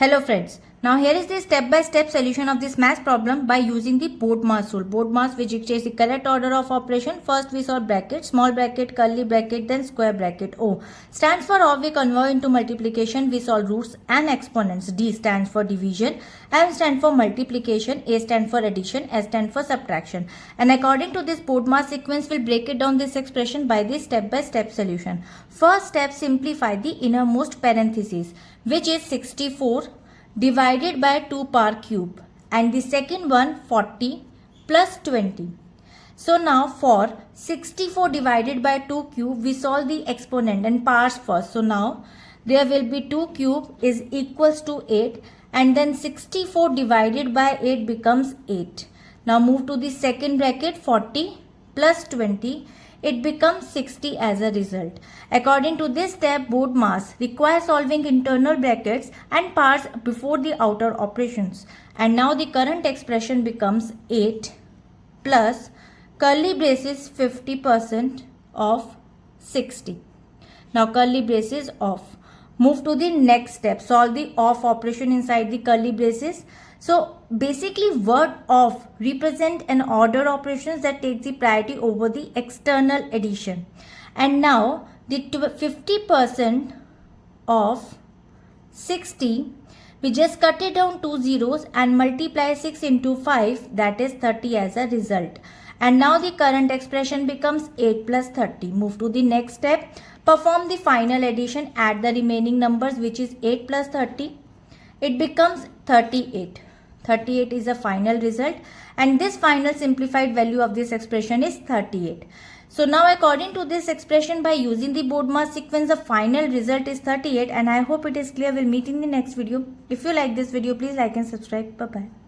Hello friends, now here is the step-by-step solution of this math problem by using the BODMAS rule. BODMAS, which dictates the correct order of operation. First we solve bracket, small bracket, curly bracket, then square bracket. O stands for or we convert into multiplication. We solve roots and exponents. D stands for division, M stands for multiplication, A stands for addition, S stands for subtraction. And according to this BODMAS sequence, we'll break it down this expression by the step-by-step solution. First step, simplify the innermost parenthesis, which is 64 divided by 2 power cube, and the second one 40 plus 20. So now for 64 divided by 2 cube, we solve the exponent and powers first. So now there will be 2 cube is equals to 8, and then 64 divided by 8 becomes 8. Now move to the second bracket, 40 plus 20. It becomes 60 as a result. According to this step, BODMAS requires solving internal brackets and powers before the outer operations. And now the current expression becomes 8 plus curly braces 50% of 60. Now curly braces off. Move to the next step. Solve the off operation inside the curly braces. So basically word off represent an order operations that takes the priority over the external addition. And now the 50% of 60, we just cut it down 2 zeros and multiply 6 into 5, that is 30 as a result. And now the current expression becomes 8 plus 30. Move to the next step. Perform the final addition. Add the remaining numbers, which is 8 plus 30. It becomes 38. 38 is the final result, and this final simplified value of this expression is 38. So now according to this expression, by using the BODMAS sequence, the final result is 38, and I hope it is clear. We'll meet in the next video. If you like this video, please like and subscribe. Bye bye.